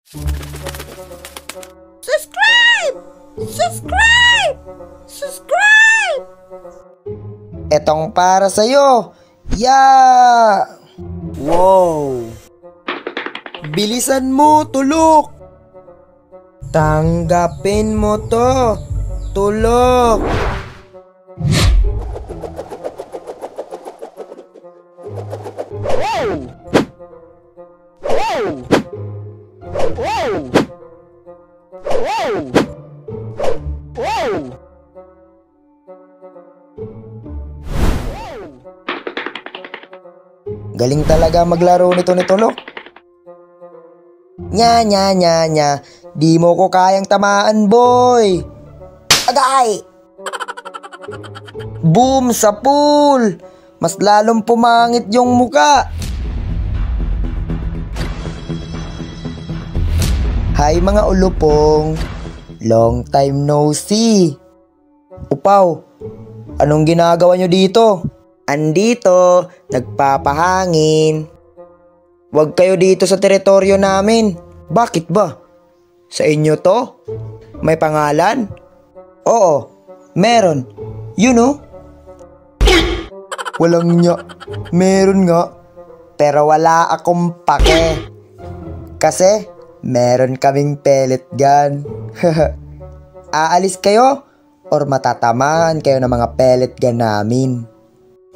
Subscribe! Subscribe! Subscribe! Etong para sa'yo. Yeah! Wow! Bilisan mo, tulok! Tanggapin mo to, tulok! Wow! Wow! Wow! Wow! Wow! Galing talaga maglaro nito ni Tulok. Nya. Di mo ko kayang tamaan, boy. Agay! Boom sa pool. Mas lalong pumangit yung muka. Hi mga ulupong. Long time no see. Upaw, anong ginagawa nyo dito? Andito, nagpapahangin. Huwag kayo dito sa teritoryo namin. Bakit ba? Sa inyo to? May pangalan? Oo, meron. You know? Walang nya. Meron nga. Pero wala akong pake. Kasi, meron kaming pellet gun. Aalis kayo? Or matatamaan kayo ng mga pellet gun namin?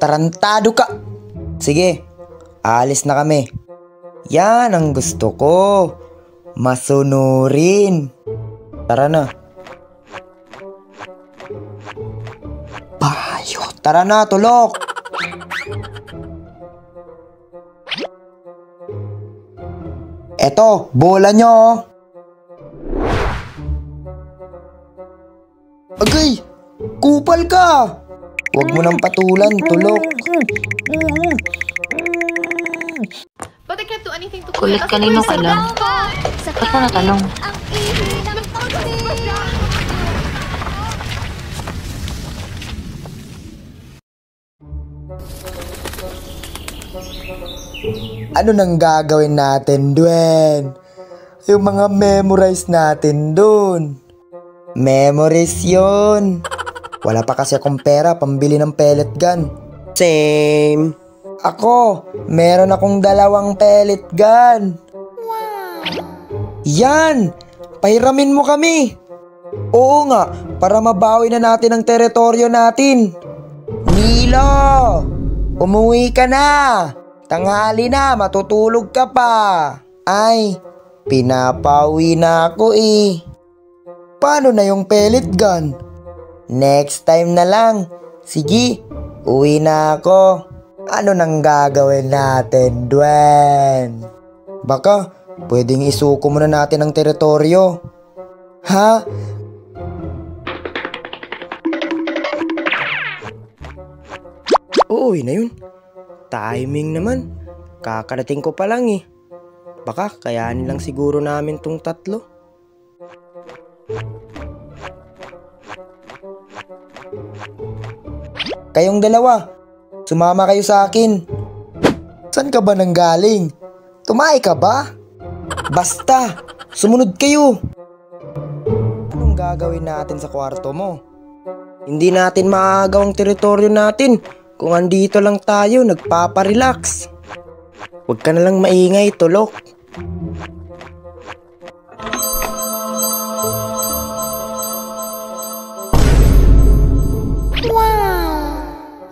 Tarantado ka! Sige, alis na kami. Yan ang gusto ko. Masunurin. Tara na. Bayo. Tara na, Tulok. Eto, bola nyo. Agay! Kupal ka! Huwag mo nang patulan, Tulok. But I can't do anything to Kulit kanino ka lang? Ba't mo natanong? Ano nang gagawin natin, Duen? Yung mga memorize natin dun. Memories yun. Wala pa kasi akong pera pambili ng pellet gun. Same. Ako, meron akong 2 pellet gun. Wow. Yan! Pahiramin mo kami. Oo nga, para mabawi na natin ang teritoryo natin. Nilo! Umuwi ka na! Tanghali na, matutulog ka pa. Ay, pinapawi na ako eh. Paano na yung pellet gun? Next time na lang. Sige, uwi na ako. Ano nang gagawin natin, Duen? Baka, pwedeng isuko muna natin ang teritoryo. Ha? Uwi na yun. Timing naman. Kakarating ko pa lang eh. Baka kayanin lang siguro namin tong 3. Kayong 2, sumama kayo sa akin. Saan ka ba nanggaling? Tumae ka ba? Basta, sumunod kayo. Anong gagawin natin sa kwarto mo? Hindi natin maagaw ang teritoryo natin kung andito lang tayo nagpaparelax. Huwag ka na lang maingay, Tulok.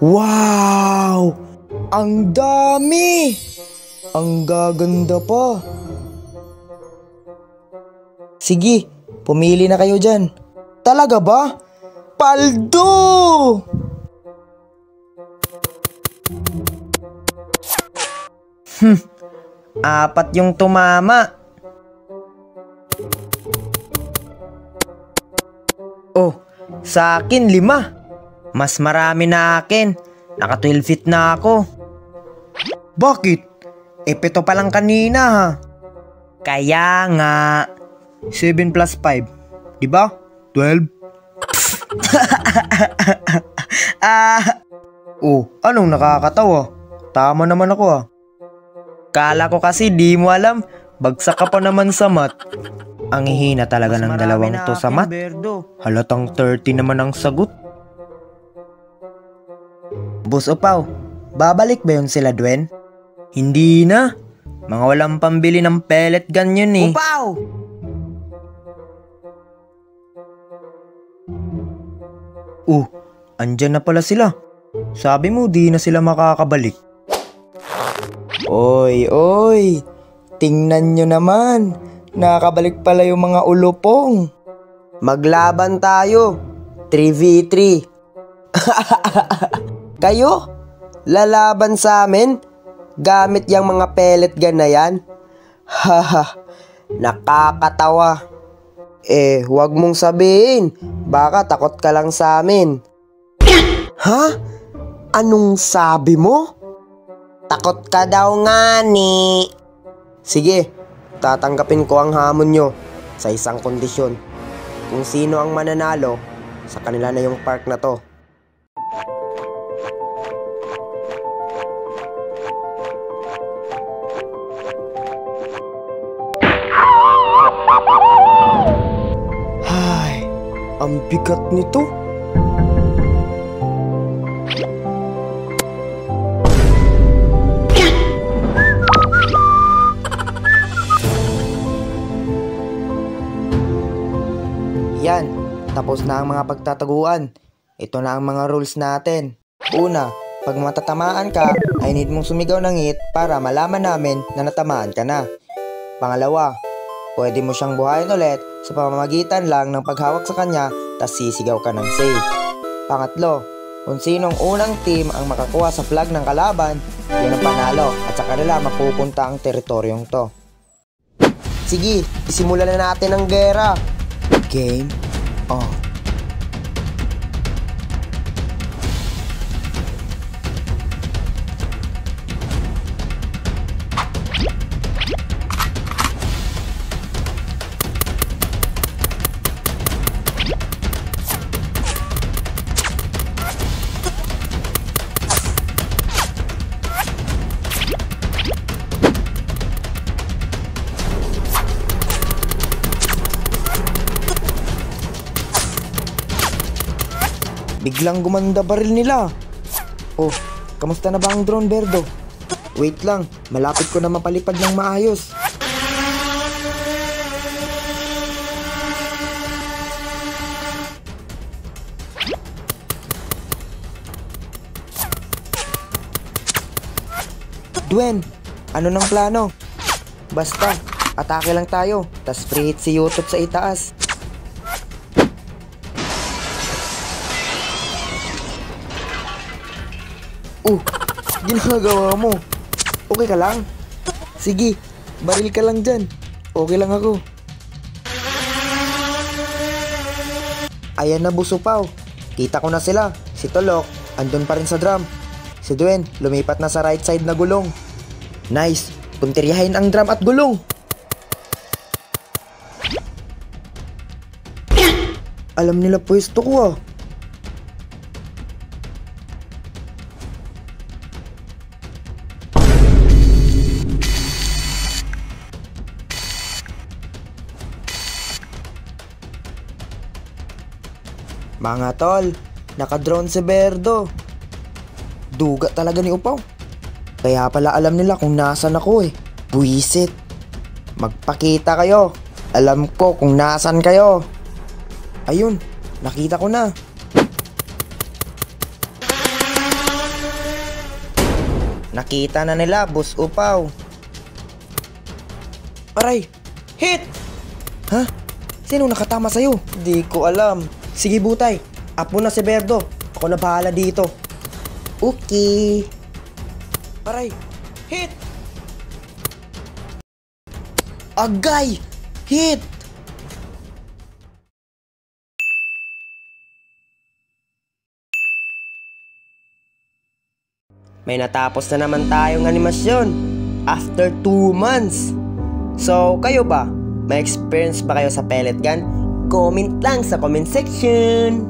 Wow! Ang dami! Ang gaganda pa. Sige, pumili na kayo dyan. Talaga ba? Paldo! 4 yung tumama. Oh, sa akin 5. Mas marami na akin. Naka 12 feet na ako. Bakit? 7 pa lang kanina ha. Kaya nga. 7 plus 5. Diba? 12. Oh, anong nakakatawa? Tama naman ako ah. Kala ko kasi di mo alam. bagsak ka pa naman sa mat. Ang hihina talaga ng dalawang to sa mat. Halatang 30 naman ang sagot. Boss Upaw, babalik ba yun sila Dwen? Hindi na. Mga walang pambili ng pellet gun yun eh. Upaw! Andyan na pala sila. Sabi mo di na sila makakabalik. Oy, tingnan nyo naman. Nakakabalik pala yung mga ulupong. Maglaban tayo. 3v3. Kayo? Lalaban sa amin? Gamit yung mga pellet gun na yan? Haha, nakakatawa. Huwag mong sabihin. Baka takot ka lang sa amin. Ha? Anong sabi mo? Takot ka daw nga ni. Sige, tatanggapin ko ang hamon nyo sa isang kondisyon. Kung sino ang mananalo, sa kanila na yung park na to. Ay, ang bigat nito. Yan, tapos na ang mga pagtataguan. Ito na ang mga rules natin. Una, pag matatamaan ka, ay need mong sumigaw ng hit para malaman namin na natamaan ka na. Pangalawa, pwede mo siyang buhayin ulit sa pamamagitan lang ng paghawak sa kanya tas sisigaw ka ng save. Pangatlo, kung sinong unang team ang makakuha sa flag ng kalaban, yun ang panalo at sa kanila mapupunta ang teritoryong to. Sige, isimulan na natin ang gera. Game on. Biglang gumanda baril nila. Kamusta na ba ang drone, Berdo? Wait lang, malapit ko na mapalipad ng maayos. Dwen, ano nang plano? Basta, atake lang tayo, tas free hit si YouTube sa itaas. Ginagawa mo. Okay ka lang? Sige, baril ka lang dyan. Okay lang ako. Ayan na, Boss Upaw. Kita ko na sila. Si Tolok, andun pa rin sa drum. Si Dwen, lumipat na sa right side na gulong. Nice, puntiryahin ang drum at gulong. Alam nila pwesto ko ah. Mga tol, naka-drone si Berdo. Duga talaga ni Upaw. Kaya pala alam nila kung nasan ako eh. Buwisit. Magpakita kayo. Alam ko kung nasan kayo. Ayun, nakita ko na. Nakita na nila, Boss Upaw. Aray! Hit! Ha? Sino nakatama sa'yo? Di ko alam. Sige Butay, up mo na si Berdo. Ako na bahala dito. Okay. Aray! Hit! Agay! Hit! May natapos na naman tayong animasyon after 2 months. So, kayo ba? May experience ba kayo sa pellet gun? Comment lang sa comment section.